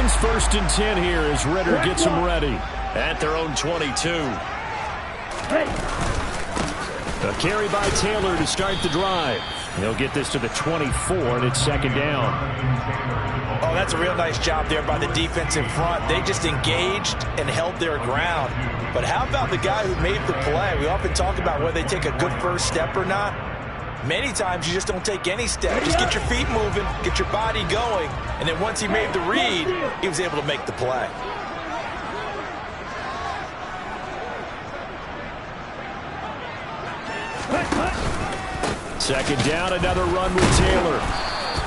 Falcons 1st and 10 here as Ritter gets them ready. At their own 22. A carry by Taylor to start the drive. He'll get this to the 24, and it's 2nd down. Oh, that's a real nice job there by the defense in front. They just engaged and held their ground. But how about the guy who made the play? We often talk about whether they take a good first step or not. Many times you just don't take any step. Just get your feet moving, get your body going, and then once he made the read, he was able to make the play. Second down, another run with Taylor.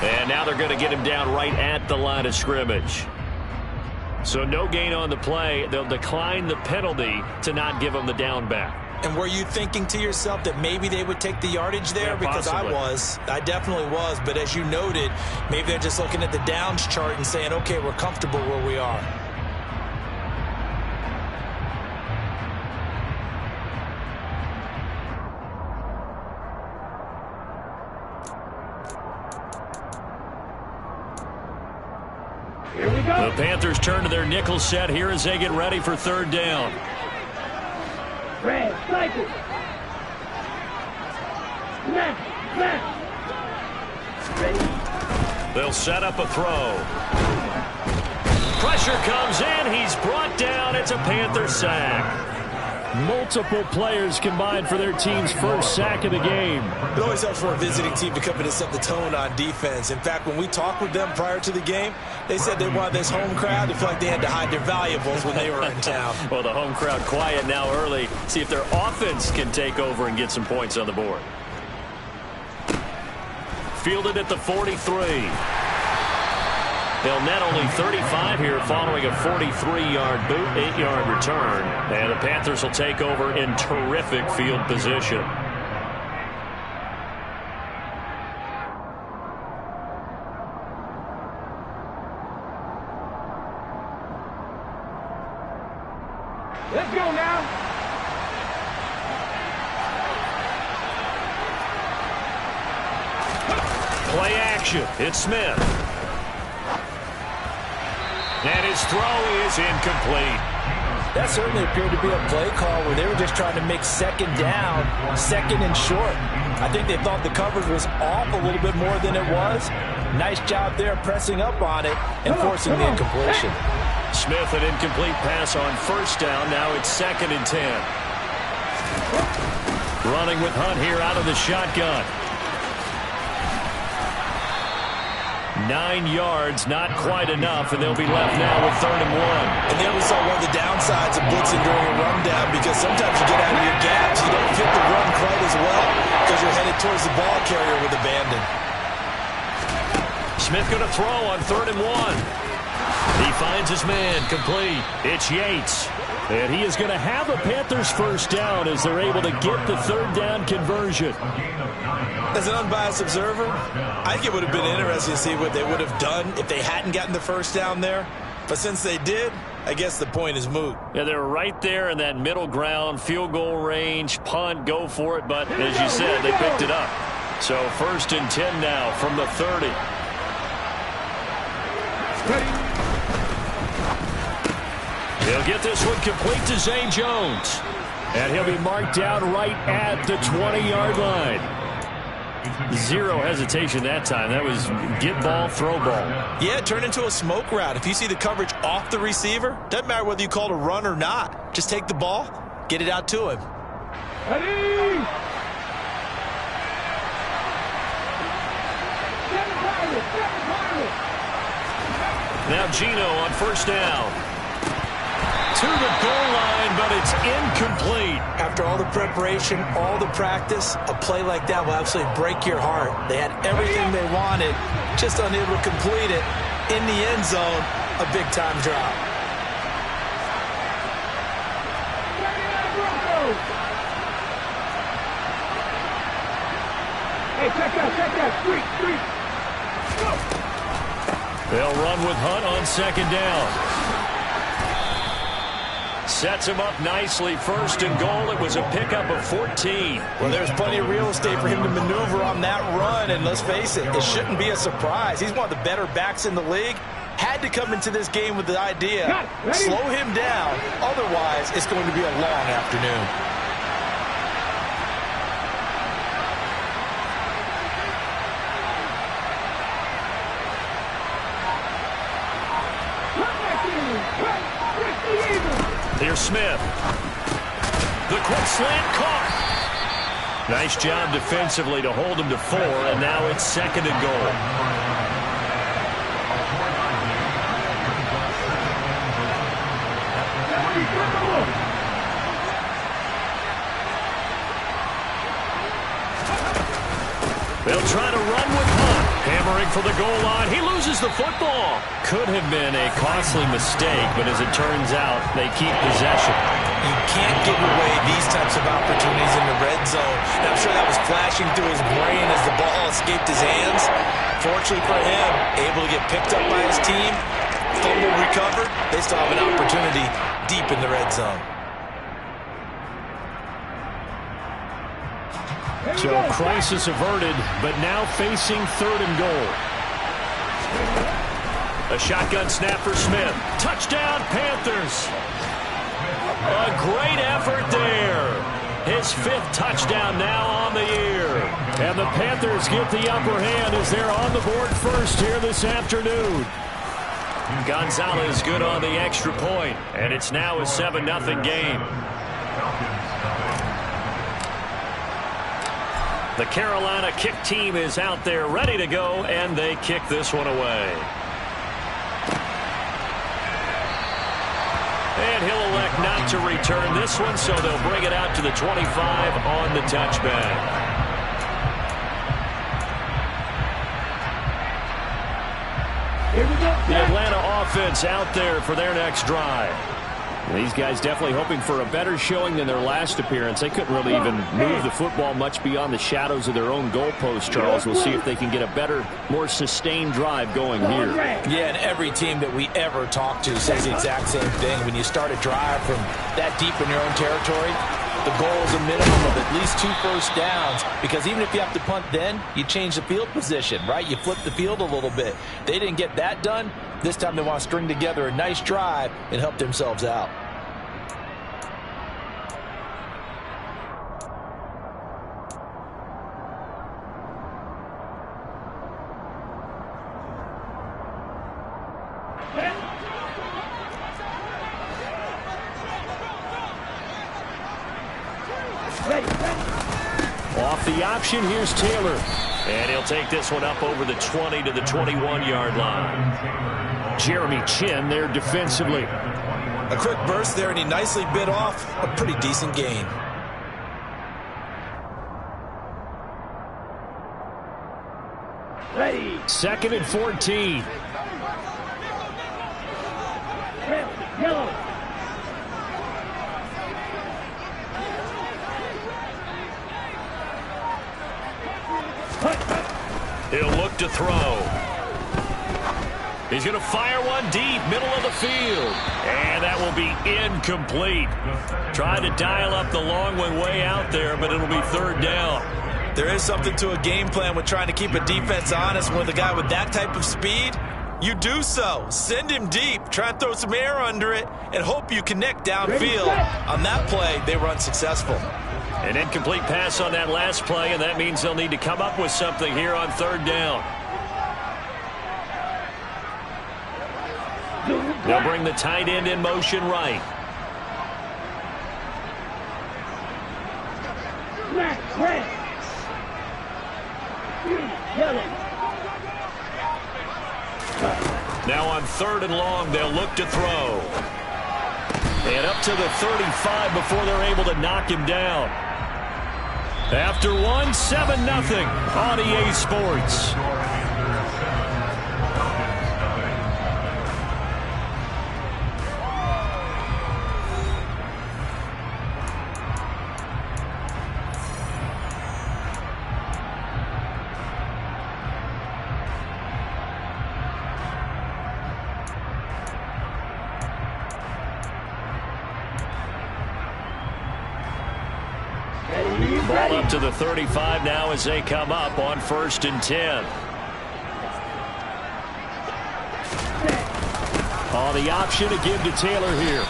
And now they're going to get him down right at the line of scrimmage. So no gain on the play. They'll decline the penalty to not give him the down back. And were you thinking to yourself that maybe they would take the yardage there? Yeah, because possibly. I definitely was. But as you noted, maybe they're just looking at the downs chart and saying, okay, we're comfortable where we are. Here we go. The Panthers turn to their nickel set here as they get ready for 3rd down. Red, cycle. They'll set up a throw. Pressure comes in. He's brought down. It's a Panther sack. Multiple players combined for their team's first sack of the game. It always helps for a visiting team to come in and set the tone on defense. In fact, when we talked with them prior to the game, they said they wanted this home crowd to feel like they had to hide their valuables when they were in town. Well, the home crowd quiet now early. See if their offense can take over and get some points on the board. Fielded at the 43. They'll net only 35 here following a 43-yard boot, 8-yard return. And the Panthers will take over in terrific field position. Let's go now. Play action. It's Smith. And his throw is incomplete. That certainly appeared to be a play call where they were just trying to make 2nd down, 2nd and short. I think they thought the coverage was off a little bit more than it was. Nice job there pressing up on it and forcing the incompletion. Smith, an incomplete pass on 1st down. Now it's 2nd and 10. Running with Hunt here out of the shotgun. 9 yards, not quite enough, and they'll be left now with 3rd and 1. And there we saw one of the downsides of blitzing during a rundown, because sometimes you get out of your gaps. You don't fit the run quite as well because you're headed towards the ball carrier with abandon. Smith going to throw on 3rd and 1. He finds his man, complete. It's Yates. And he is going to have a Panthers 1st down as they're able to get the 3rd down conversion. As an unbiased observer, I think it would have been interesting to see what they would have done if they hadn't gotten the 1st down there. But since they did, I guess the point is moot. Yeah, they're right there in that middle ground, field goal range, punt, go for it. But as you said, they picked it up. So 1st and 10 now from the 30. He'll get this one complete to Zay Jones. And he'll be marked down right at the 20-yard line. Zero hesitation that time. That was get ball, throw ball. Yeah, it turned into a smoke route. If you see the coverage off the receiver, doesn't matter whether you call it a run or not. Just take the ball, get it out to him. Ready? Now Gino on 1st down. To the goal line, but it's incomplete. After all the preparation, all the practice, a play like that will absolutely break your heart. They had everything they wanted, just unable to complete it. In the end zone, a big-time drop. Hey, check that, street. They'll run with Hunt on 2nd down. Sets him up nicely. 1st and goal. It was a pickup of 14. Well, there's plenty of real estate for him to maneuver on that run, and let's face it, it shouldn't be a surprise. He's one of the better backs in the league. Had had to come into this game with the idea, slow him down, otherwise it's going to be a long afternoon. Here's Smith. The quick slant caught. Nice job defensively to hold him to 4, and now it's 2nd and goal. They'll try to run with Hunt. Hammering for the goal line. He loses the football. Could have been a costly mistake, but as it turns out, they keep possession. You can't give away these types of opportunities in the red zone. And I'm sure that was flashing through his brain as the ball escaped his hands. Fortunately for him, able to get picked up by his team, fumble recovered. They still have an opportunity deep in the red zone. So crisis averted, but now facing 3rd and goal. A shotgun snap for Smith. Touchdown, Panthers. A great effort there. His 5th touchdown now on the year. And the Panthers get the upper hand as they're on the board first here this afternoon. Gonzalez good on the extra point, and it's now a 7-0 game. The Carolina kick team is out there ready to go, and they kick this one away. And he'll elect not to return this one, so they'll bring it out to the 25 on the touchback. The Atlanta offense out there for their next drive. These guys definitely hoping for a better showing than their last appearance. They couldn't really even move the football much beyond the shadows of their own goalpost, Charles. We'll see if they can get a better, more sustained drive going here. Yeah, and every team that we ever talk to says the exact same thing. When you start a drive from that deep in your own territory, the goal is a minimum of at least 2 first downs, because even if you have to punt then, you change the field position, right? You flip the field a little bit. They didn't get that done. This time they want to string together a nice drive and help themselves out. Off the option, here's Taylor. And he'll take this one up over the 20 to the 21-yard line. Jeremy Chin there defensively. A quick burst there, and he nicely bit off a pretty decent gain. Ready. 2nd and 14. Yellow. He'll look to throw. He's going to fire one deep, middle of the field. And that will be incomplete. Tried to dial up the long one way out there, but it'll be 3rd down. There is something to a game plan with trying to keep a defense honest. With a guy with that type of speed, you do so. Send him deep, try and throw some air under it, and hope you connect downfield. On that play, they were unsuccessful. An incomplete pass on that last play, and that means they'll need to come up with something here on 3rd down. They'll bring the tight end in motion right. Now on 3rd and long, they'll look to throw. And up to the 35 before they're able to knock him down. After one, 7-0 on EA Sports. Ball up to the 35 now as they come up on 1st and 10. Oh, the option to give to Taylor here.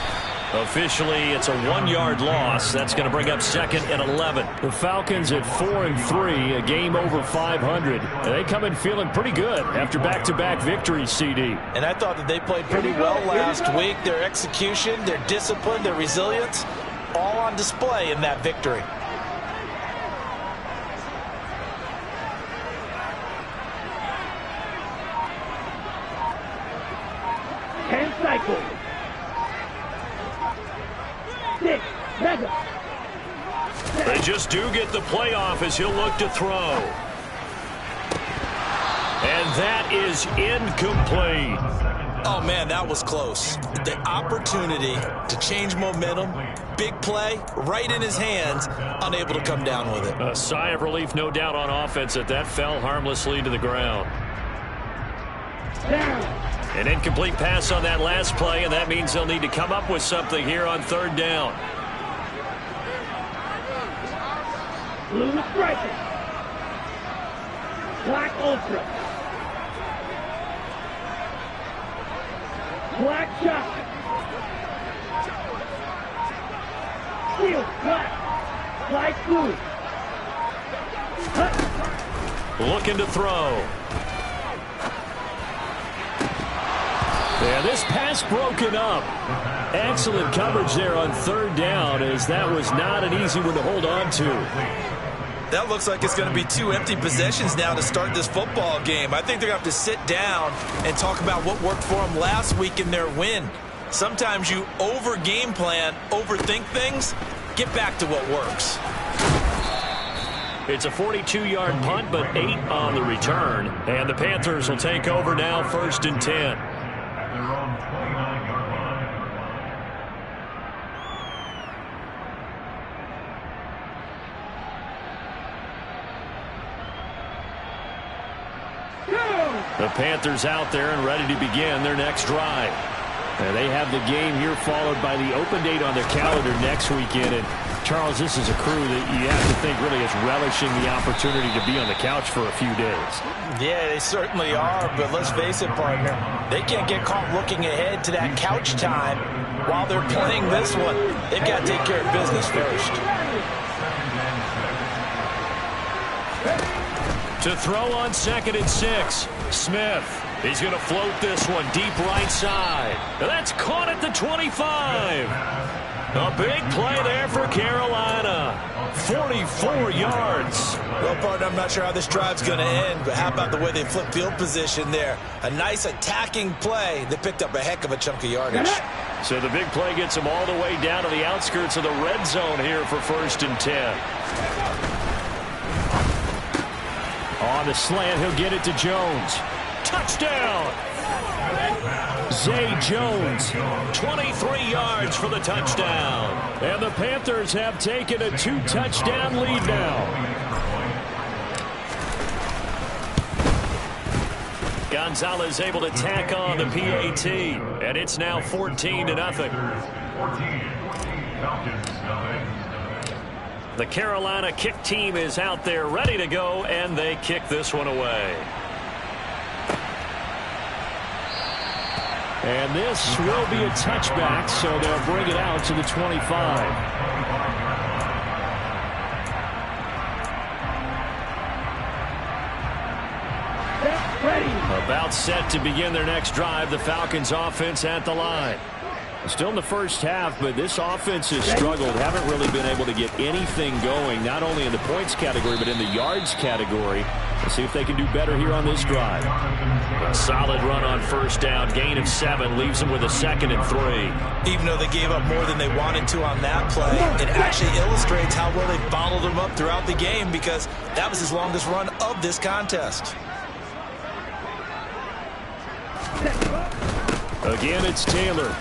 Officially, it's a 1-yard loss. That's going to bring up 2nd and 11. The Falcons at 4-3, a game over 500. They come in feeling pretty good after back-to-back victories, CD. And I thought that they played pretty well last week. Their execution, their discipline, their resilience, all on display in that victory. Cycle. 6, 7. They just do get the playoff as he'll look to throw. And that is incomplete. Oh, man, that was close. The opportunity to change momentum, big play, right in his hands, unable to come down with it. A sigh of relief, no doubt, on offense that fell harmlessly to the ground. Down. An incomplete pass on that last play, and that means they'll need to come up with something here on 3rd down. Blue striker. Black ultra. Black shot. Steel black. Light blue. Looking to throw. Yeah, this pass broken up. Excellent coverage there on 3rd down, as that was not an easy one to hold on to. That looks like it's going to be 2 empty possessions now to start this football game. I think they're going to have to sit down and talk about what worked for them last week in their win. Sometimes you over-game plan, overthink things, get back to what works. It's a 42-yard punt, but 8 on the return. And the Panthers will take over now, 1st and 10. The Panthers out there and ready to begin their next drive. And they have the game here followed by the open date on their calendar next weekend. And Charles, this is a crew that you have to think really is relishing the opportunity to be on the couch for a few days. Yeah, they certainly are, but let's face it, partner. They can't get caught looking ahead to that couch time while they're playing this one. They've got to take care of business first. To throw on 2nd and 6. Smith. He's going to float this one deep right side. That's caught at the 25. A big play there for Carolina. 44 yards. Well, partner, I'm not sure how this drive's going to end, but how about the way they flip field position there? A nice attacking play that picked up a heck of a chunk of yardage. So the big play gets him all the way down to the outskirts of the red zone here for 1st and 10. On the slant, he'll get it to Jones. Touchdown! Zay Jones. 23 yards for the touchdown. And the Panthers have taken a 2-touchdown lead now. Gonzalez able to tack on the PAT. And it's now 14-0. The Carolina kick team is out there ready to go, and they kick this one away. And this will be a touchback, so they'll bring it out to the 25. About set to begin their next drive. The Falcons offense at the line. Still in the first half, but this offense has struggled. Haven't really been able to get anything going, not only in the points category, but in the yards category. Let's see if they can do better here on this drive. A solid run on 1st down. Gain of 7 leaves them with a 2nd and 3. Even though they gave up more than they wanted to on that play, it actually illustrates how well they followed them up throughout the game, because that was his longest run of this contest. Again, it's Taylor.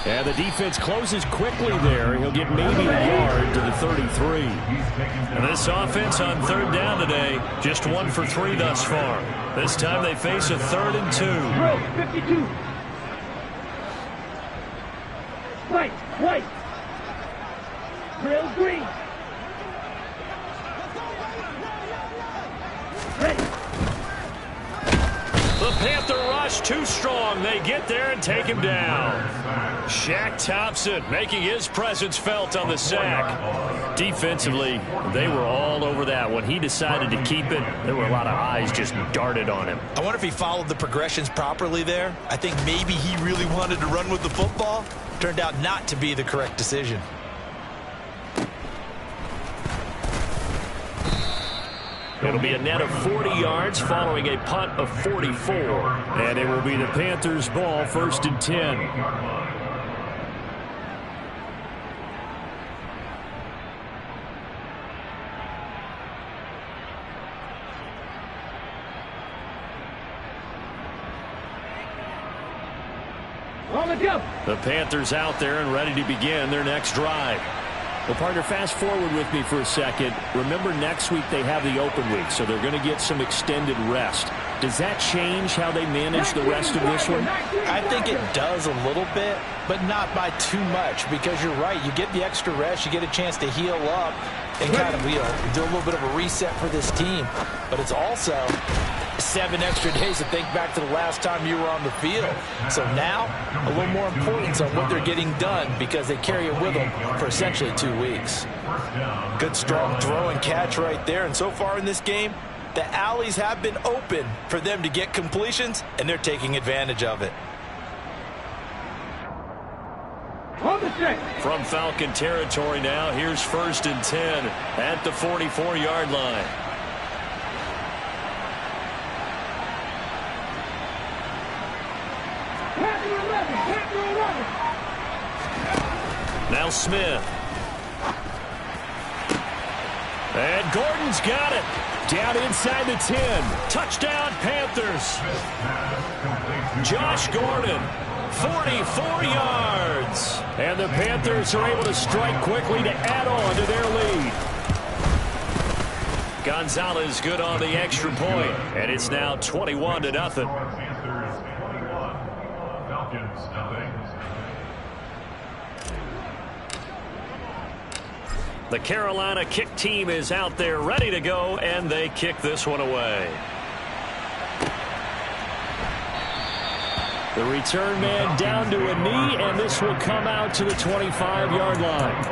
And the defense closes quickly there. He'll get maybe a yard to the 33. And this offense on 3rd down today, just 1 for 3 thus far. This time they face a 3rd and 2. Drill 52. White, white. Drill green. The Panther rush too strong. They get there and take him down. Shaq Thompson making his presence felt on the sack. Defensively, they were all over that. When he decided to keep it, there were a lot of eyes just darted on him. I wonder if he followed the progressions properly there. I think maybe he really wanted to run with the football. Turned out not to be the correct decision. It'll be a net of 40 yards following a punt of 44. And it will be the Panthers' ball, 1st and 10. On the jump. The Panthers out there and ready to begin their next drive. Well, partner, fast forward with me for a second. Remember, next week they have the open week, so they're going to get some extended rest. Does that change how they manage the rest of this one? I think it does a little bit, but not by too much, because you're right. You get the extra rest. You get a chance to heal up and kind of, do a little bit of a reset for this team. But it's also 7 extra days to think back to the last time you were on the field. So now, a little more importance on what they're getting done because they carry it with them for essentially 2 weeks. Good, strong throw and catch right there. And so far in this game, the alleys have been open for them to get completions, and they're taking advantage of it. From Falcon territory now, here's 1st and 10 at the 44-yard line. Now Smith. And Gordon's got it. Down inside the 10. Touchdown, Panthers. Josh Gordon, 44 yards. And the Panthers are able to strike quickly to add on to their lead. Gonzalez good on the extra point, and it's now 21-0. The Carolina kick team is out there ready to go, and they kick this one away. The return man down to a knee, and this will come out to the 25-yard line.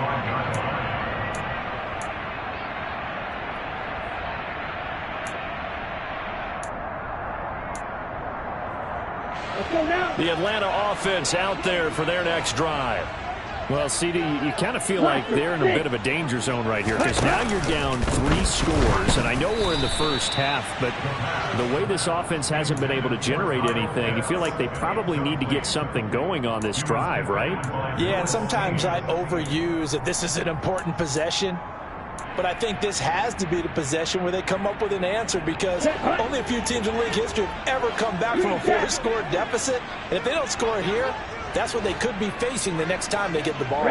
The Atlanta offense out there for their next drive. Well, CD, you kind of feel like they're in a bit of a danger zone right here because now you're down 3 scores, and I know we're in the first half, but the way this offense hasn't been able to generate anything, you feel like they probably need to get something going on this drive, right? Yeah, and sometimes I overuse that this is an important possession, but I think this has to be the possession where they come up with an answer because only a few teams in league history have ever come back from a 4-score deficit, and if they don't score here, that's what they could be facing the next time they get the ball.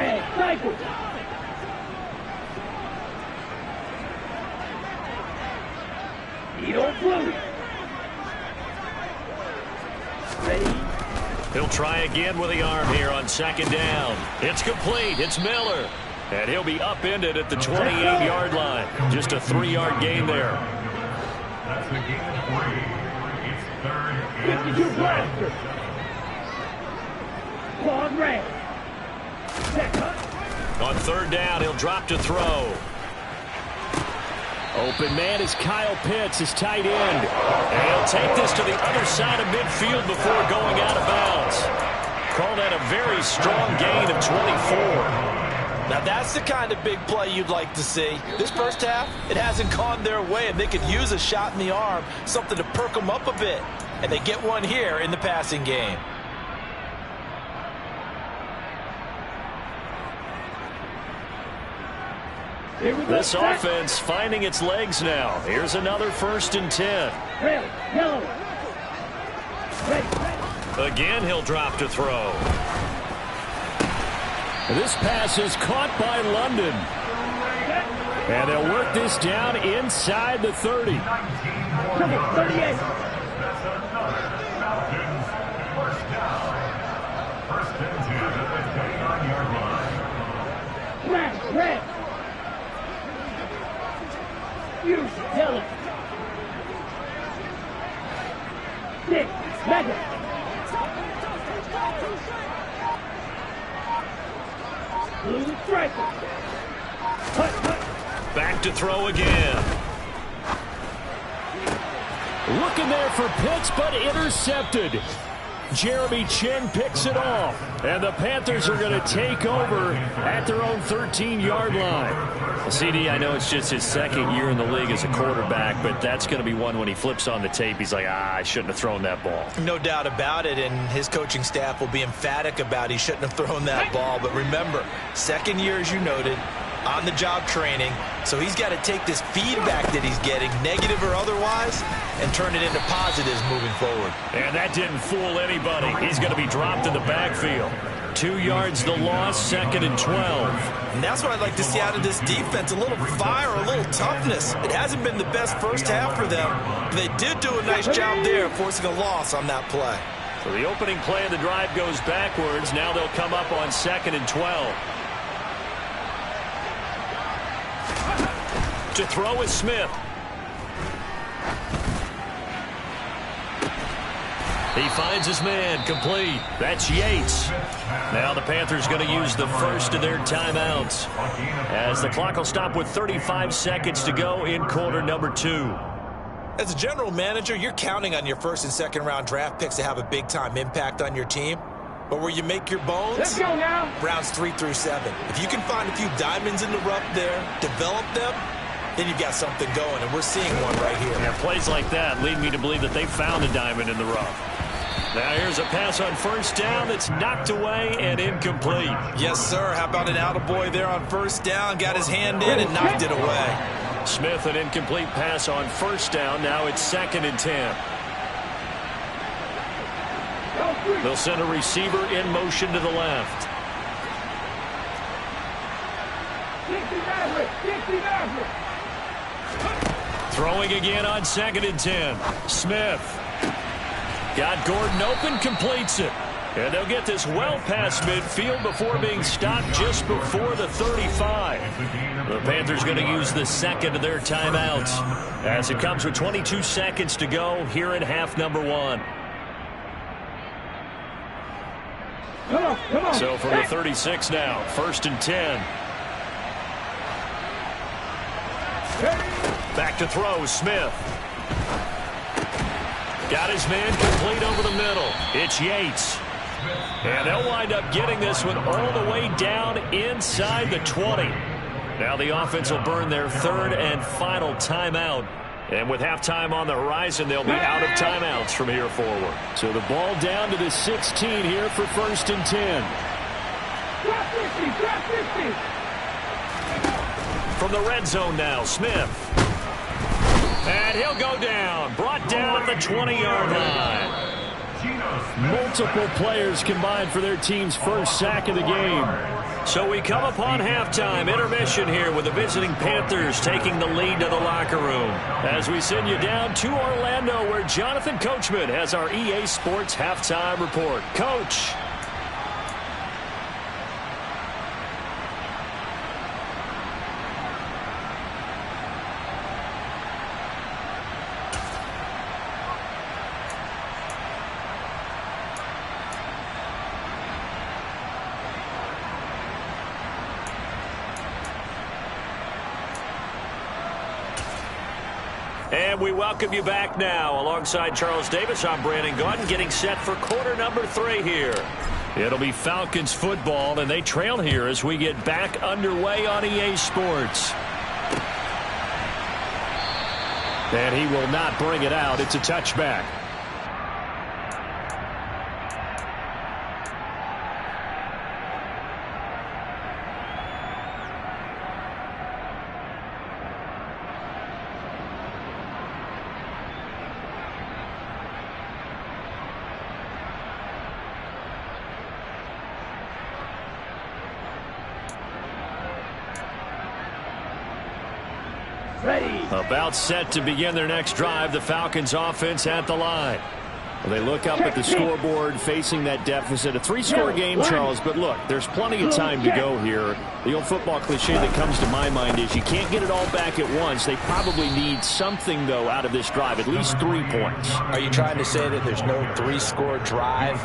He'll try again with the arm here on 2nd down. It's complete. It's Miller. And he'll be upended at the 28-yard line. Just a 3-yard gain there. That's the gain of 3. It's 52 blaster. Claude Ray. On 3rd down, he'll drop to throw. Open man is Kyle Pitts, his tight end. And he'll take this to the other side of midfield before going out of bounds. Call that a very strong gain of 24. Now that's the kind of big play you'd like to see. This first half, it hasn't gone their way, and they could use a shot in the arm, something to perk them up a bit. And they get one here in the passing game. This offense finding its legs now. Here's another 1st and 10. Again, he'll drop to throw. This pass is caught by London. And they'll work this down inside the 30. 38. Red. You tell it. 6. Mega. He's a striker. Back to throw again. Looking there for Pitts, but intercepted. Jeremy Chin picks it off. And the Panthers are going to take over at their own 13-yard line. Well, CD, I know it's just his second year in the league as a quarterback, but that's going to be one when he flips on the tape. He's like, I shouldn't have thrown that ball. No doubt about it, and his coaching staff will be emphatic about he shouldn't have thrown that ball. But remember, second year, as you noted, on-the-job training, so he's got to take this feedback that he's getting, negative or otherwise, and turn it into positives moving forward. And that didn't fool anybody. He's going to be dropped in the backfield. 2 yards the loss, 2nd and 12. And that's what I'd like to see out of this defense, a little fire, a little toughness. It hasn't been the best first half for them, but they did do a nice job there forcing a loss on that play. So the opening play of the drive goes backwards. Now they'll come up on 2nd and 12. To throw is Smith. He finds his man, complete. That's Yates. Now the Panthers going to use the first of their timeouts, as the clock will stop with 35 seconds to go in quarter number 2. As a general manager, you're counting on your first and second round draft picks to have a big-time impact on your team. But where you make your bones, Let's go now. rounds 3 through 7. If you can find a few diamonds in the rough there, develop them, then you've got something going, and we're seeing one right here. Yeah, plays like that lead me to believe that they found a diamond in the rough. Now here's a pass on first down that's knocked away and incomplete. Yes, sir. How about an attaboy there on first down? Got his hand in and knocked it away. Smith, an incomplete pass on first down. Now it's 2nd and 10. They'll send a receiver in motion to the left. Throwing again on 2nd and 10. Smith. Got Gordon open, completes it. And they'll get this well past midfield before being stopped just before the 35. The Panthers going to use the second of their timeouts, as it comes with 22 seconds to go here in half number 1. Come on. So from the 36 now, 1st and 10. Back to throw, Smith. Got his man complete over the middle. It's Yates. And they'll wind up getting this one all the way down inside the 20. Now the offense will burn their 3rd and final timeout. And with halftime on the horizon, they'll be out of timeouts from here forward. So the ball down to the 16 here for 1st and 10. Drop 50. From the red zone now, Smith. And he'll go down. Brought down at the 20-yard line. Multiple players combined for their team's first sack of the game. So we come upon halftime intermission here with the visiting Panthers taking the lead to the locker room, as we send you down to Orlando, where Jonathan Coachman has our EA Sports halftime report. Coach. And we welcome you back now. Alongside Charles Davis, I'm Brandon Gaudin, getting set for quarter number 3 here. It'll be Falcons football, and they trail here as we get back underway on EA Sports. And he will not bring it out. It's a touchback. Ready. About set to begin their next drive. The Falcons offense at the line. Well, they look up at the scoreboard facing that deficit. A 3-score game, Charles, but look, there's plenty of time to go here. The old football cliche that comes to my mind is you can't get it all back at once. They probably need something, though, out of this drive, at least 3 points. Are you trying to say that there's no 3-score drive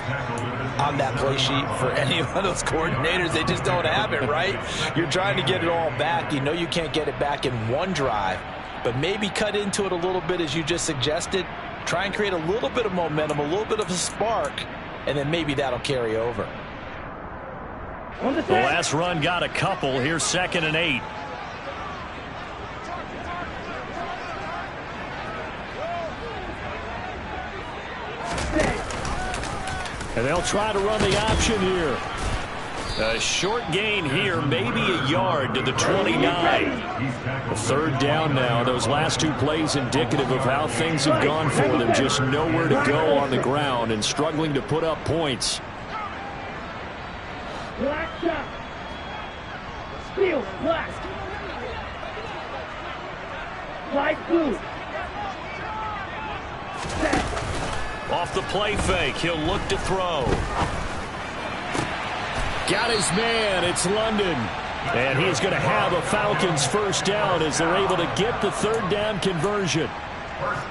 on that play sheet for any one of those coordinators? They just don't have it, right? You're trying to get it all back. You know you can't get it back in one drive, but maybe cut into it a little bit as you just suggested. Try and create a little bit of momentum, a little bit of a spark, and then maybe that'll carry over. The last run got a couple. Here's 2nd and 8. And they'll try to run the option here. A short gain here, maybe a yard to the 29. A 3rd down now. Those last 2 plays indicative of how things have gone for them. Just nowhere to go on the ground and struggling to put up points. Black shot. Steel, black. Light blue. Off the play fake, he'll look to throw. Got his man. It's London. And he's going to have a Falcons 1st down as they're able to get the 3rd down conversion.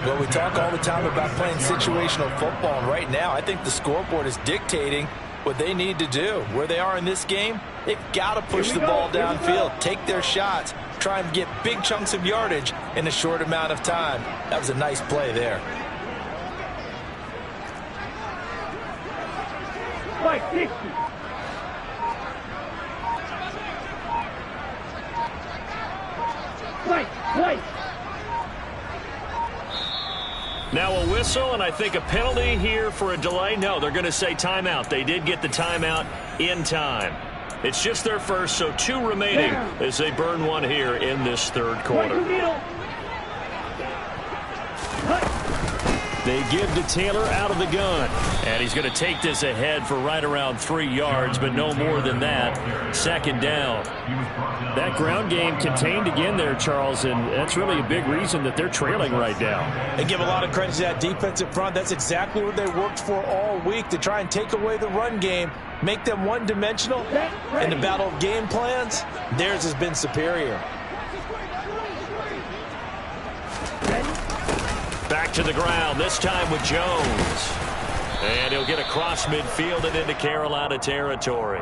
Well, we talk all the time about playing situational football, and right now I think the scoreboard is dictating what they need to do. Where they are in this game, they've got to push the ball downfield, take their shots, try and get big chunks of yardage in a short amount of time. That was a nice play there. Fight 60. Fight. Now a whistle, and I think a penalty here for a delay. No, they're going to say timeout. They did get the timeout in time. It's just their first, so 2 remaining as they burn 1 here in this 3rd quarter. They give to Taylor out of the gun. And he's going to take this ahead for right around 3 yards, but no more than that. 2nd down. That ground game contained again there, Charles, and that's really a big reason that they're trailing right now. They give a lot of credit to that defensive front. That's exactly what they worked for all week, to try and take away the run game, make them one-dimensional. In the battle of game plans, theirs has been superior. Back to the ground, this time with Jones. And he'll get across midfield and into Carolina territory.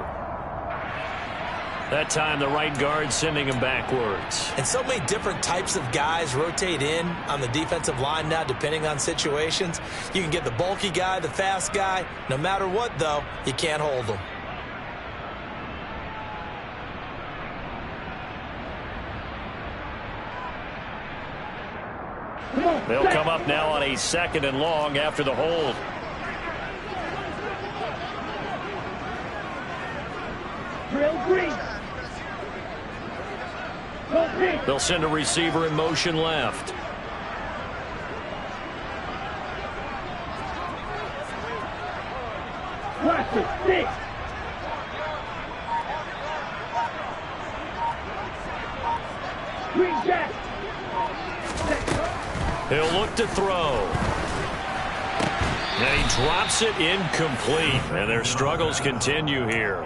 That time the right guard sending him backwards. And so many different types of guys rotate in on the defensive line now, depending on situations. You can get the bulky guy, the fast guy. No matter what, though, you can't hold them. They'll come up now on a 2nd and long after the hold. Drill green. They'll send a receiver in motion left. Watch it. 6. Green jack. He'll look to throw. And he drops it incomplete. And their struggles continue here.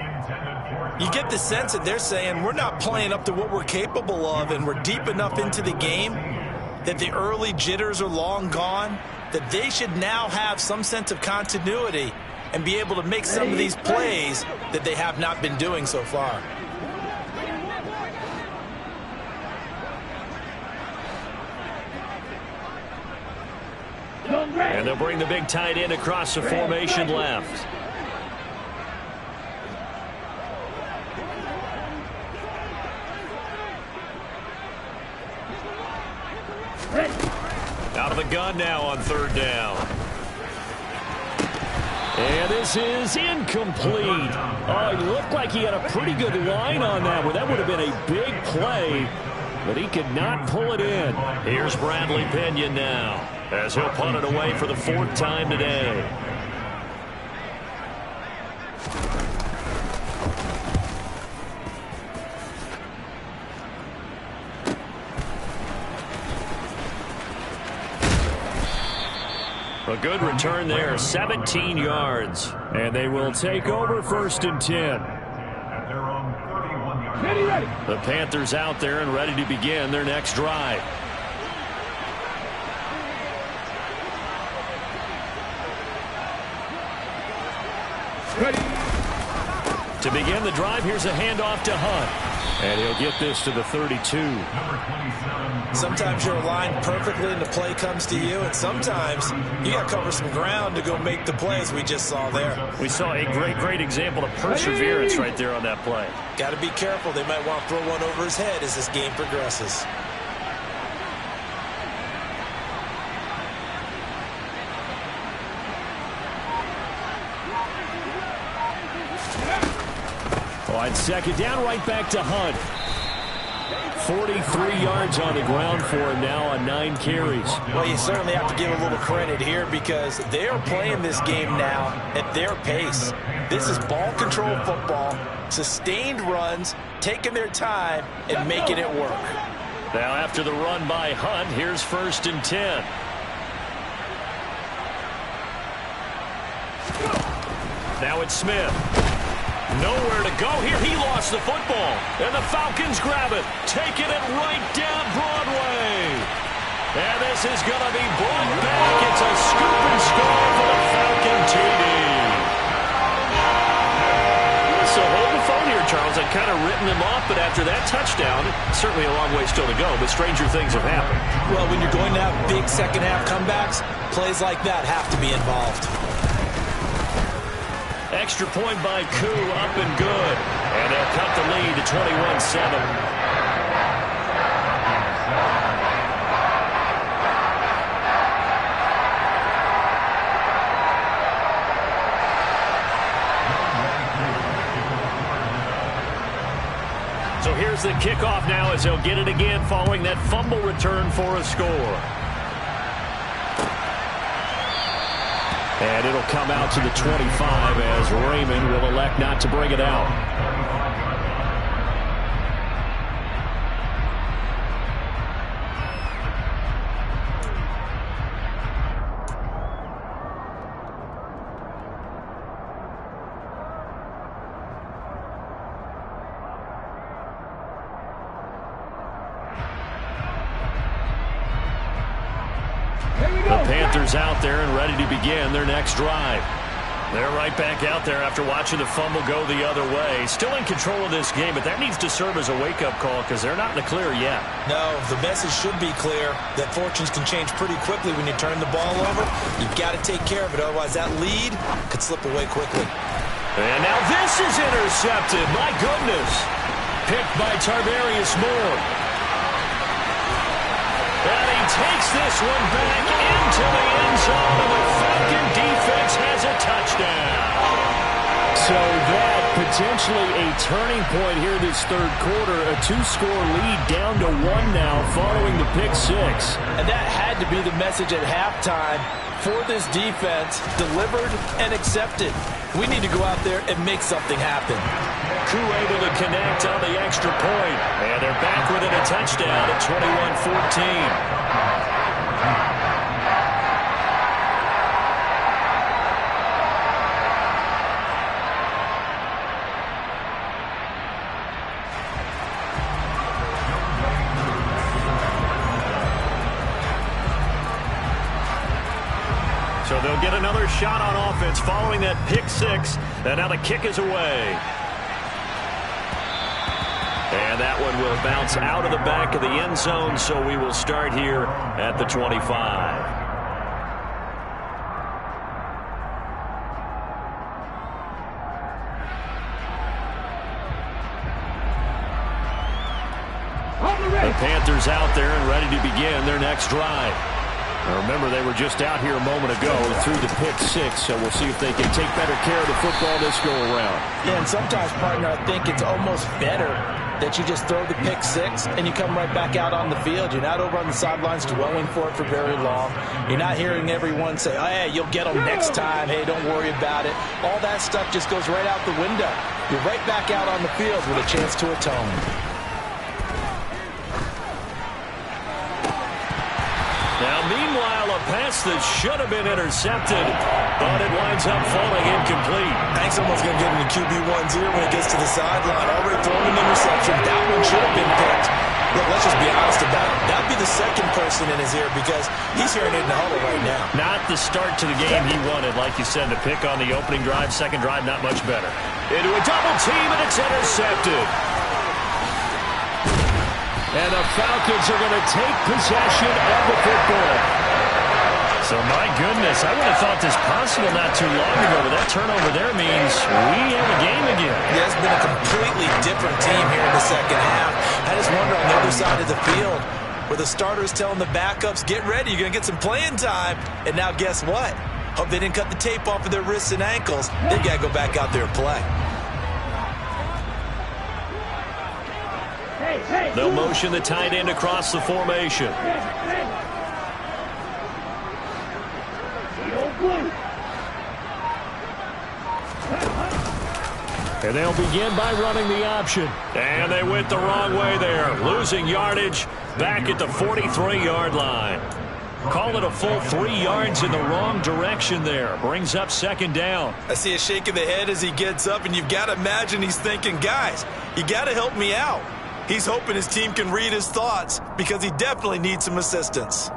You get the sense that they're saying we're not playing up to what we're capable of, and we're deep enough into the game that the early jitters are long gone, that they should now have some sense of continuity and be able to make some of these plays that they have not been doing so far. And they'll bring the big tight end across the formation left. Out of the gun now on 3rd down. And this is incomplete. Oh, it looked like he had a pretty good line on that one. That would have been a big play, but he could not pull it in. Here's Bradley Pinion now, as he'll punt it away for the 4th time today. A good return there, 17 yards. And they will take over 1st and 10. The Panthers out there and ready to begin their next drive. Ready. To begin the drive, here's a handoff to Hunt. And he'll get this to the 32. Sometimes you're aligned perfectly and the play comes to you, and sometimes you got to cover some ground to go make the plays we just saw there. We saw a great example of perseverance right there on that play. Got to be careful. They might want to throw one over his head as this game progresses. On 2nd down, right back to Hunt. 43 yards on the ground for him now on 9 carries. Well, you certainly have to give a little credit here because they are playing this game now at their pace. This is ball control football, sustained runs, taking their time and making it work. Now after the run by Hunt, here's 1st and 10. Now it's Smith. Nowhere to go here. He lost the football. And the Falcons grab it. Taking it right down Broadway. And this is going to be brought back. It's a scoop and score for the Falcon TD. So hold the phone here, Charles. I've kind of written them off, but after that touchdown, certainly a long way still to go, but stranger things have happened. Well, when you're going to have big second-half comebacks, plays like that have to be involved. Extra point by Koo, up and good. And they'll cut the lead to 21-7. So here's the kickoff now as they'll get it again following that fumble return for a score. And it'll come out to the 25 as Raymond will elect not to bring it out. The Panthers out there and ready to begin their next drive. They're right back out there after watching the fumble go the other way. Still in control of this game, but that needs to serve as a wake-up call because they're not in the clear yet. No, the message should be clear that fortunes can change pretty quickly when you turn the ball over. You've got to take care of it, otherwise that lead could slip away quickly. And now this is intercepted. My goodness. Picked by Tarvarius Moore. And he takes this one back into the end zone, and the Falcon defense has a touchdown. So that potentially a turning point here this third quarter. A 2-score lead down to 1 now following the pick 6. And that had to be the message at halftime for this defense, delivered and accepted. We need to go out there and make something happen. Koo able to connect on the extra point. And they're back within a touchdown at 21-14. So they'll get another shot on offense following that pick 6. And now the kick is away. And that one will bounce out of the back of the end zone, so we will start here at the 25. The Panthers out there and ready to begin their next drive. Now remember, they were just out here a moment ago through the pick 6, so we'll see if they can take better care of the football this go-around. Yeah, and sometimes, partner, I think it's almost better that you just throw the pick 6 and you come right back out on the field. You're not over on the sidelines dwelling for it for very long. You're not hearing everyone say, oh, hey, you'll get them next time. Hey, don't worry about it. All that stuff just goes right out the window. You're right back out on the field with a chance to atone. Now, meanwhile, a pass pass that should have been intercepted, but it winds up falling incomplete. I think someone's going to get into QB1's ear when it gets to the sideline. Already thrown an interception. That one should have been picked. Look, let's just be honest about it. That would be the second person in his ear because he's hearing it in the huddle right now. Not the start to the game he wanted, like you said, to pick on the opening drive. Second drive, not much better. Into a double team, and it's intercepted. And the Falcons are going to take possession of the football. So, my goodness, I would have thought this possible not too long ago, but that turnover there means we have a game again. Yeah, it's been a completely different team here in the second half. I just wonder on the other side of the field where the starters telling the backups, get ready, you're going to get some playing time. And now guess what? Hope they didn't cut the tape off of their wrists and ankles. They got to go back out there and play. They'll motion the tight end across the formation. And they'll begin by running the option. And they went the wrong way there. Losing yardage back at the 43-yard line. Call it a full 3 yards in the wrong direction there. Brings up second down. I see a shake of the head as he gets up, and you've got to imagine he's thinking, guys, you got to help me out. He's hoping his team can read his thoughts because he definitely needs some assistance.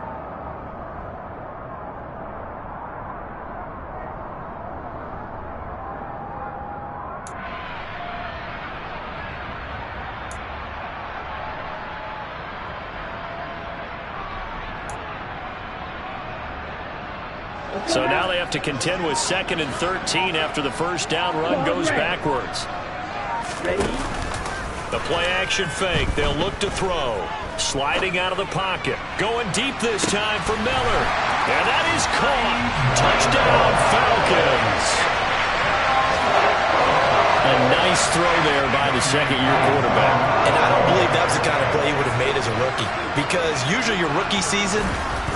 So now they have to contend with 2nd and 13 after the first down run goes backwards. The play-action fake. They'll look to throw. Sliding out of the pocket. Going deep this time for Miller. And that is caught. Touchdown, Falcons. A nice throw there by the second-year quarterback. And I don't believe that was the kind of play he would have made as a rookie. Because usually your rookie season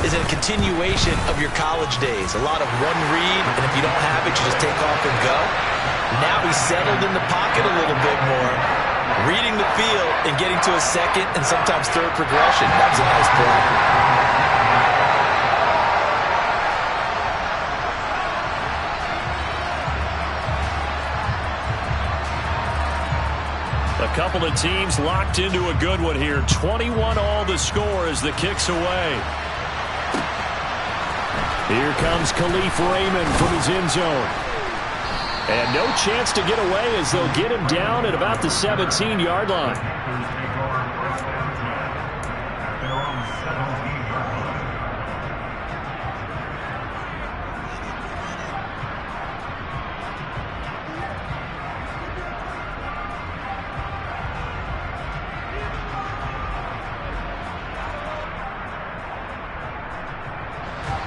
is a continuation of your college days. A lot of one read, and if you don't have it, you just take off and go. Now he's settled in the pocket a little bit more, reading the field and getting to a second and sometimes third progression. That was a nice play. A couple of teams locked into a good one here. 21 all the score as the kick's away. Here comes Khalif Raymond from his end zone. And no chance to get away as they'll get him down at about the 17-yard line.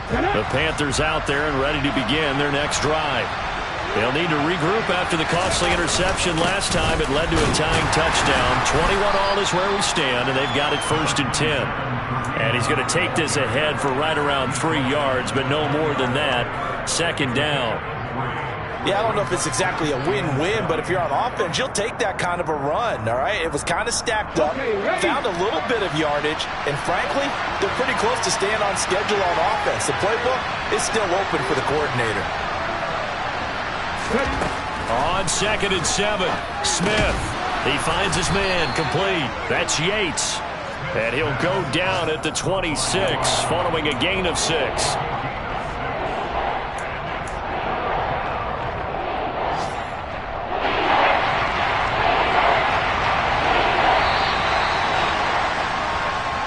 The Panthers out there and ready to begin their next drive. They'll need to regroup after the costly interception last time. It led to a tying touchdown. 21-all is where we stand, and they've got it 1st and 10. And he's going to take this ahead for right around 3 yards, but no more than that. 2nd down. Yeah, I don't know if it's exactly a win-win, but if you're on offense, you'll take that kind of a run, all right? It was kind of stacked up, found a little bit of yardage, and frankly, they're pretty close to staying on schedule on offense. The playbook is still open for the coordinator. On 2nd and 7, Smith. He finds his man complete. That's Yates. And he'll go down at the 26 following a gain of 6.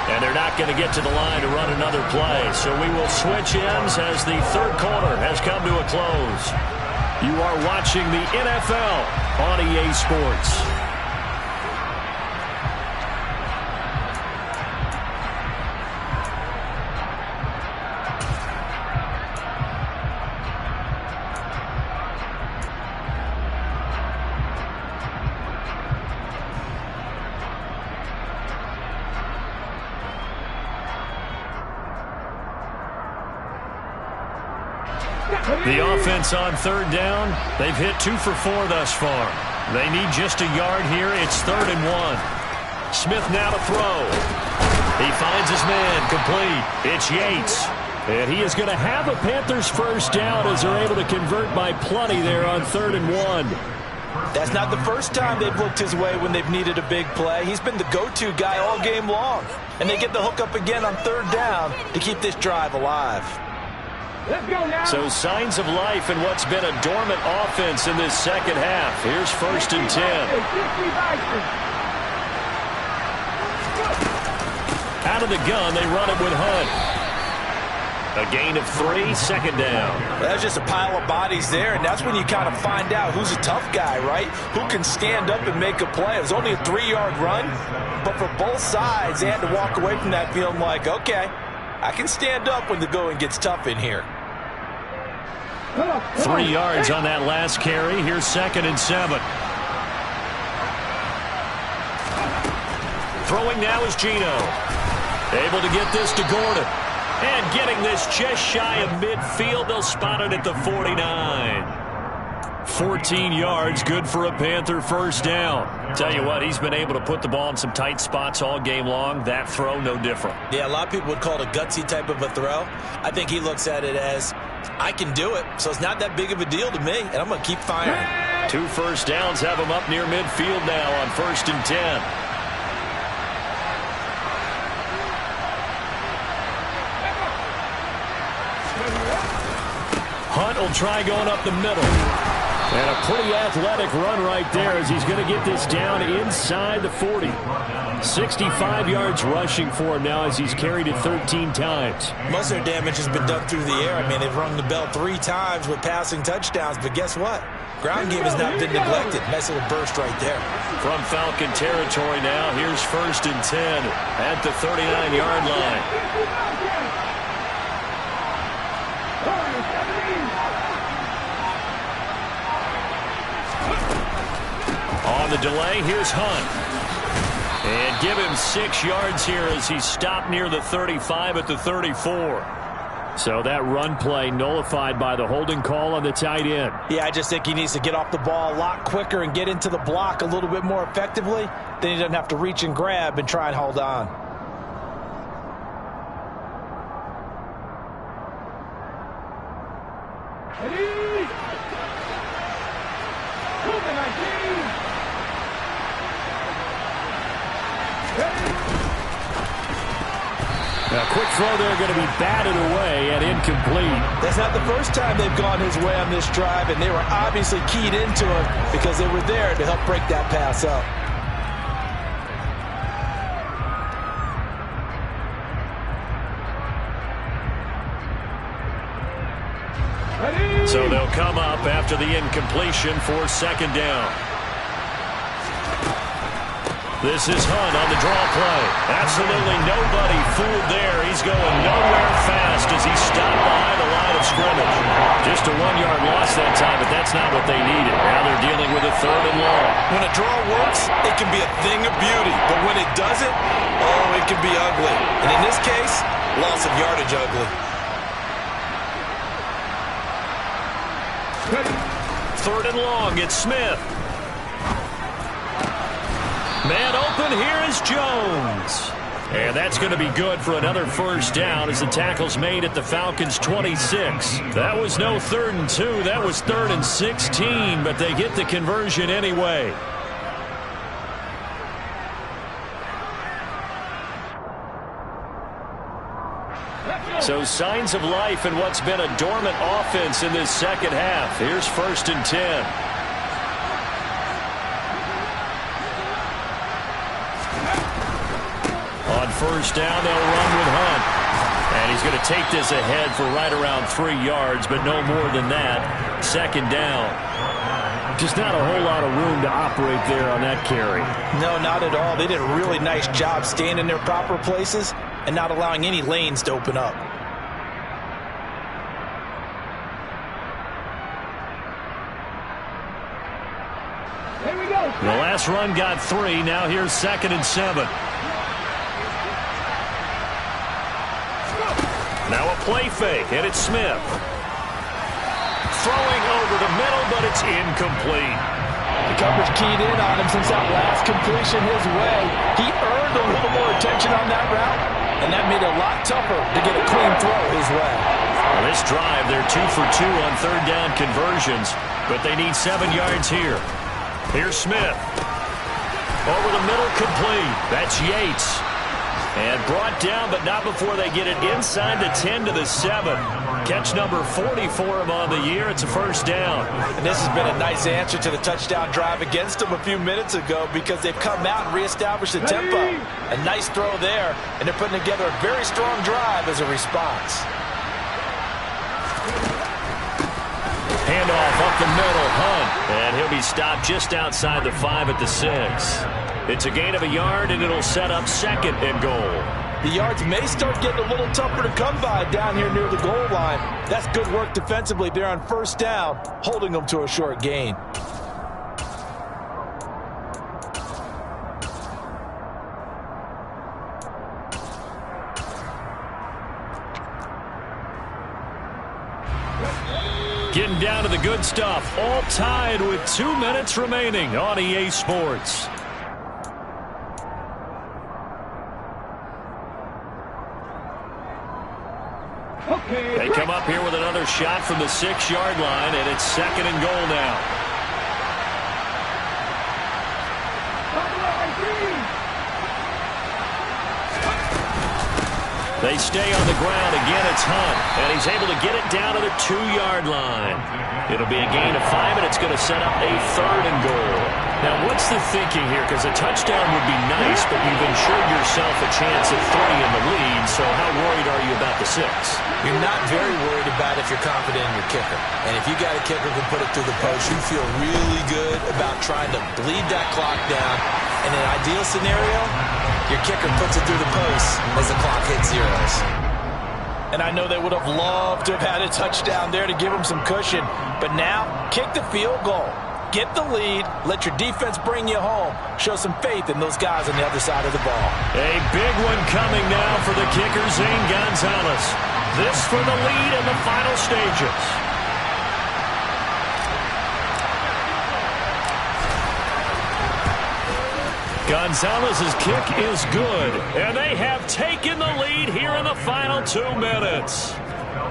And they're not going to get to the line to run another play. So we will switch ends as the third quarter has come to a close. You are watching the NFL on EA Sports. The offense on 3rd down, they've hit 2 for 4 thus far. They need just a yard here. It's 3rd and 1. Smith now to throw. He finds his man complete. It's Yates. And he is going to have a Panthers first down as they're able to convert by plenty there on 3rd and 1. That's not the first time they've looked his way when they've needed a big play. He's been the go-to guy all game long. And they get the hook up again on 3rd down to keep this drive alive. Let's go now. So signs of life in what's been a dormant offense in this second half. Here's 1st and 10. Out of the gun, they run it with Hunt. A gain of 3, 2nd down. That's just a pile of bodies there, and that's when you kind of find out who's a tough guy, right? Who can stand up and make a play. It was only a 3-yard run, but for both sides, they had to walk away from that feeling like, okay, I can stand up when the going gets tough in here. 3 yards on that last carry. Here's 2nd and 7. Throwing now is Geno. Able to get this to Gordon. And getting this just shy of midfield. They'll spot it at the 49. 14 yards, good for a Panther first down. Tell you what, he's been able to put the ball in some tight spots all game long. That throw, no different. Yeah, a lot of people would call it a gutsy type of a throw. I think he looks at it as, I can do it, so it's not that big of a deal to me, and I'm going to keep firing. 2 first downs have him up near midfield now on 1st and 10. Hunt will try going up the middle. And a pretty athletic run right there as he's going to get this down inside the 40. 65 yards rushing for him now as he's carried it 13 times. Most of their damage has been done through the air. I mean, they've rung the bell 3 times with passing touchdowns, but guess what? Ground game has not been neglected. Nice little burst right there. From Falcon territory now, here's 1st and 10 at the 39-yard line. On the delay, here's Hunt. And give him 6 yards here as he's stopped near the 35 at the 34. So that run play nullified by the holding call on the tight end. Yeah, I just think he needs to get off the ball a lot quicker and get into the block a little bit more effectively. Then he doesn't have to reach and grab and try and hold on. A quick throw there going to be batted away and incomplete. That's not the first time they've gone his way on this drive, and they were obviously keyed into him because they were there to help break that pass up. So they'll come up after the incompletion for 2nd down. This is Hunt on the draw play. Absolutely nobody fooled there. He's going nowhere fast as he stopped behind the line of scrimmage. Just a 1-yard loss that time, but that's not what they needed. Now they're dealing with a 3rd and long. When a draw works, it can be a thing of beauty. But when it doesn't, oh, it can be ugly. And in this case, loss of yardage ugly. 3rd and long, it's Smith. Man open, here is Jones. And that's going to be good for another first down as the tackle's made at the Falcons' 26. That was no 3rd and 2, that was 3rd and 16, but they get the conversion anyway. So signs of life in what's been a dormant offense in this second half. Here's 1st and 10. On 1st down, they'll run with Hunt. And he's going to take this ahead for right around 3 yards, but no more than that. 2nd down. Just not a whole lot of room to operate there on that carry. No, not at all. They did a really nice job staying in their proper places and not allowing any lanes to open up. Here we go. The last run got 3. Now here's 2nd and 7. Now a play fake, and it's Smith. Throwing over the middle, but it's incomplete. The coverage keyed in on him since that last completion his way. He earned a little more attention on that route, And that made it a lot tougher to get a clean throw his way. Well, this drive, they're 2 for 2 on third down conversions, but they need 7 yards here. Here's Smith. Over the middle, complete. That's Yates. And brought down, but not before they get it inside the 10 to the 7. Catch number 40 for him on the year. It's a first down. And this has been a nice answer to the touchdown drive against them a few minutes ago because they've come out and reestablished the tempo. A nice throw there, and they're putting together a very strong drive as a response. Handoff up the middle, Hunt. And he'll be stopped just outside the 5 at the 6. It's a gain of a yard, and it'll set up 2nd and goal. The yards may start getting a little tougher to come by down here near the goal line. That's good work defensively there on first down, holding them to a short gain. Getting down to the good stuff, all tied with 2 minutes remaining on EA Sports. They come up here with another shot from the 6-yard line, and it's 2nd and goal now. They stay on the ground. Again, it's Hunt, and he's able to get it down to the 2-yard line. It'll be a gain of 5, and it's going to set up a 3rd and goal. Now, what's the thinking here? Because a touchdown would be nice, but you've ensured yourself a chance at 3 in the lead, so how worried are you about the 6? You're not very worried about if you're confident in your kicker. And if you got a kicker who can put it through the post, you feel really good about trying to bleed that clock down. In an ideal scenario, your kicker puts it through the post as the clock hits zeros. And I know they would have loved to have had a touchdown there to give them some cushion. But now, kick the field goal. Get the lead. Let your defense bring you home. Show some faith in those guys on the other side of the ball. A big one coming now for the kicker, Zane Gonzalez. This for the lead in the final stages. Gonzalez's kick is good, and they have taken the lead here in the final 2 minutes.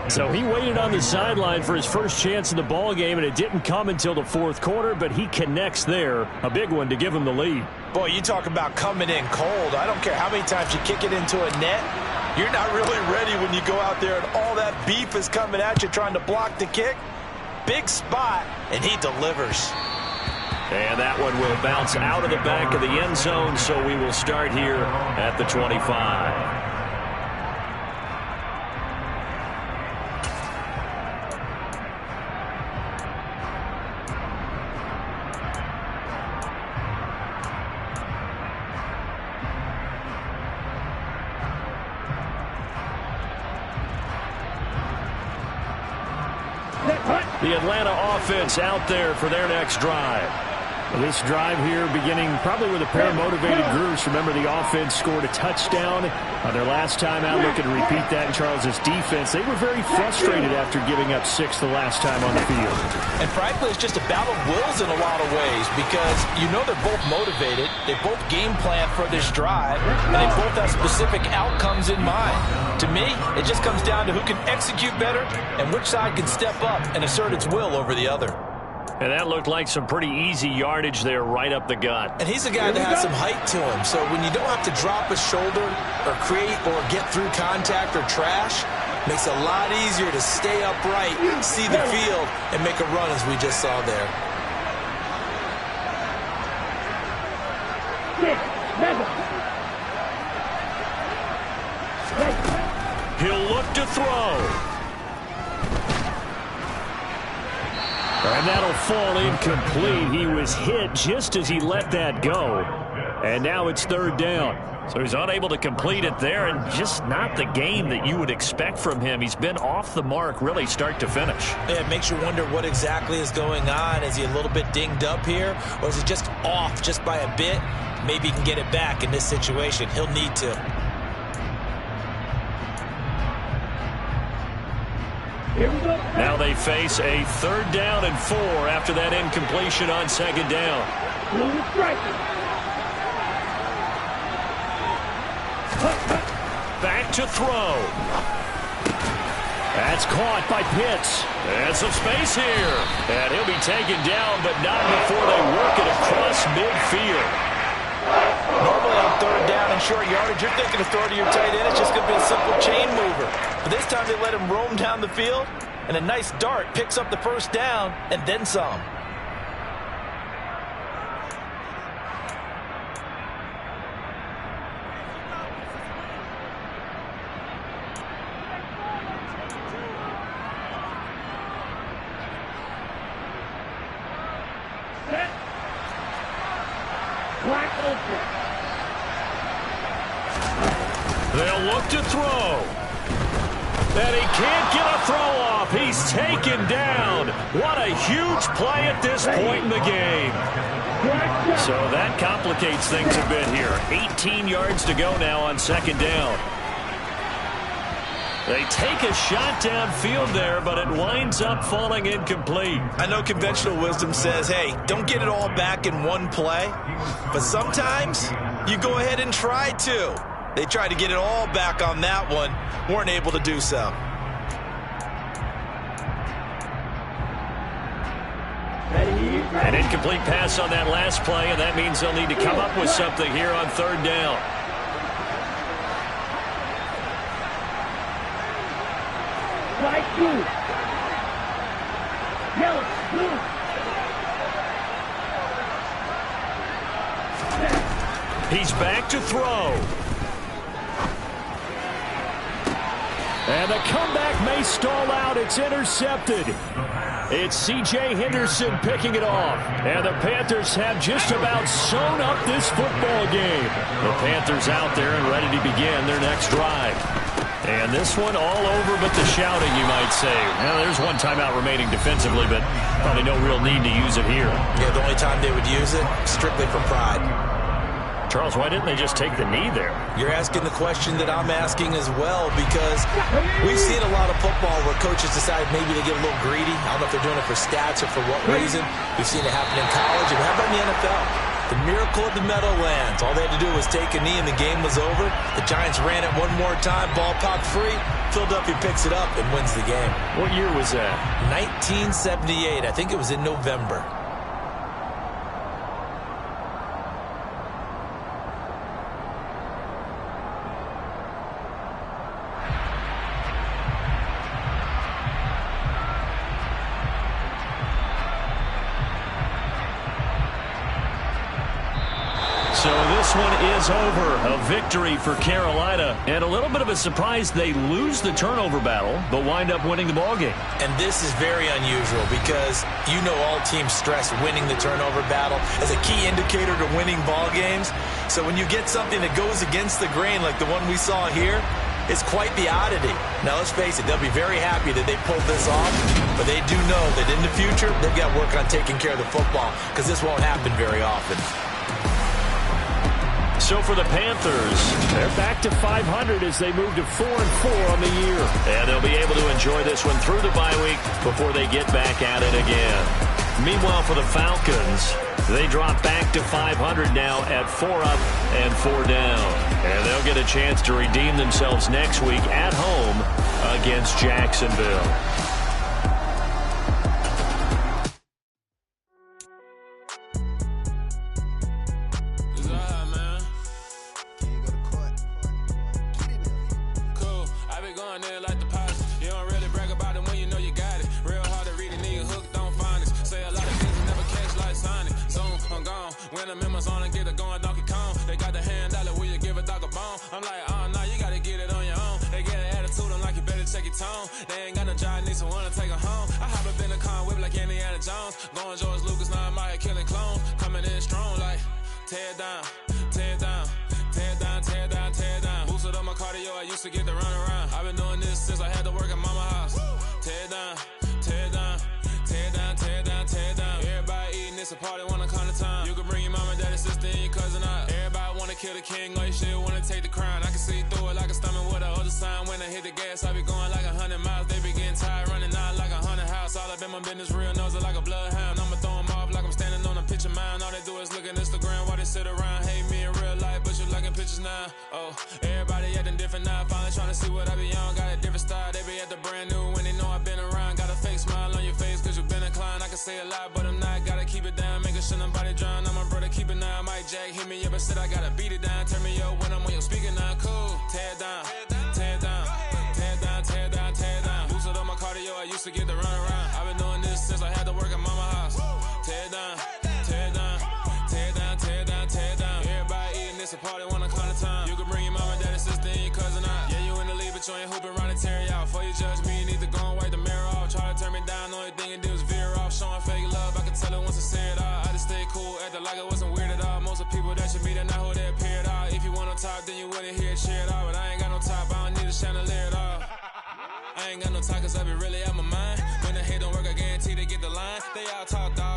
So he waited on the sideline for his first chance in the ball game, and it didn't come until the 4th quarter, but he connects there. A big one to give him the lead. Boy, you talk about coming in cold. I don't care how many times you kick it into a net. You're not really ready when you go out there and all that beef is coming at you trying to block the kick. Big spot, and he delivers. And that one will bounce out of the back of the end zone, so we will start here at the 25. The Atlanta offense out there for their next drive. This drive here beginning probably with a pair of motivated groups. Remember, the offense scored a touchdown on their last time out. Looking to repeat that in Charles's defense. They were very frustrated after giving up 6 the last time on the field. And frankly, it's just a battle of wills in a lot of ways because you know they're both motivated. They both game plan for this drive, and they both have specific outcomes in mind. To me, it just comes down to who can execute better and which side can step up and assert its will over the other. And that looked like some pretty easy yardage there right up the gut. And he's a guy that has some height to him. So when you don't have to drop a shoulder or create or get through contact or trash, makes it a lot easier to stay upright, see the field, and make a run as we just saw there. He'll look to throw. And that'll fall incomplete. He was hit just as he let that go. And now it's 3rd down. So he's unable to complete it there, and just not the game that you would expect from him. He's been off the mark really start to finish. Yeah, it makes you wonder what exactly is going on. Is he a little bit dinged up here, or is he just off just by a bit? Maybe he can get it back in this situation. He'll need to. Now they face a 3rd down and 4 after that incompletion on 2nd down. back to throw. That's caught by Pitts. And some space here. And he'll be taken down, but not before they work it across midfield. Normally on third down and short yardage, you're thinking of throw to your tight end. It's just going to be a simple chain mover. But this time they let him roam down the field, and a nice dart picks up the first down and then some. They'll look to throw. And he can't get a throw off. He's taken down. What a huge play at this point in the game. So that complicates things a bit here. 18 yards to go now on second down. They take a shot downfield there, but it winds up falling incomplete. I know conventional wisdom says, hey, don't get it all back in one play. But sometimes you go ahead and try to. They tried to get it all back on that one. Weren't able to do so. An incomplete pass on that last play, and that means they'll need to come up with something here on third down. White, blue. Yellow, blue. He's back to throw. And the comeback may stall out. It's intercepted. It's C.J. Henderson picking it off. And the Panthers have just about sewn up this football game. The Panthers out there and ready to begin their next drive. And this one all over but the shouting, you might say. Well, there's one timeout remaining defensively, but probably no real need to use it here. Yeah, the only time they would use it, strictly for pride. Charles, why didn't they just take the knee there? You're asking the question that I'm asking as well, because we've seen a lot of football where coaches decide maybe they get a little greedy. I don't know if they're doing it for stats or for what reason. We've seen it happen in college, and how about in the NFL? The miracle of the Meadowlands. All they had to do was take a knee, and the game was over. The Giants ran it one more time. Ball popped free. Philadelphia picks it up and wins the game. What year was that? 1978. I think it was in November. So this one is over. A victory for Carolina. And a little bit of a surprise, they lose the turnover battle, but wind up winning the ballgame. And this is very unusual because you know all teams stress winning the turnover battle as a key indicator to winning ball games. So when you get something that goes against the grain like the one we saw here, it's quite the oddity. Now, let's face it, they'll be very happy that they pulled this off, but they do know that in the future, they've got to work on taking care of the football because this won't happen very often. So for the Panthers, They're back to 500 as they move to 4-4 on the year. and they'll be able to enjoy this one through the bye week before they get back at it again. Meanwhile, for the Falcons, they drop back to 500 now at 4 up and 4 down. And they'll get a chance to redeem themselves next week at home against Jacksonville. Everybody they acting different now. Finally trying to see what I be on. Got a different style, they be at the brand new when they know I've been around. Got a fake smile on your face cause you been inclined. I can say a lot but I'm not. Gotta keep it down, making sure nobody drown. I'm my brother, keep it now. Mike Jack hit me up and said I gotta beat it down. Turn me up when I'm on your speaker now. Cool, tear it down, tear it down, tear it down, tear it down, tear it down. Lose it on my cardio, I used to get the run around. I've been doing this since I had to work at mama house. Tear it down, tear it down, tear it down, tear it down, tear it down. Everybody eating this a party, one o'clock of time. You can bring your mama, daddy, sister, and your cousin out. Yeah, you in the league, but you ain't hooping around and tear you out. Before you judge me, you need to go and wipe the mirror off. Try to turn me down, the only thing you do is veer off. Showing fake love, I can tell it once I say it all. I just stay cool, acting like it wasn't weird at all. Most of the people that you meet are not who they appear at all. If you want on top, then you wouldn't hear it cheer at all. But I ain't got no top, I don't need a chandelier at all. I ain't got no talk cause I be really out my mind. When the hate don't work, I guarantee they get the line. They all talk, dog.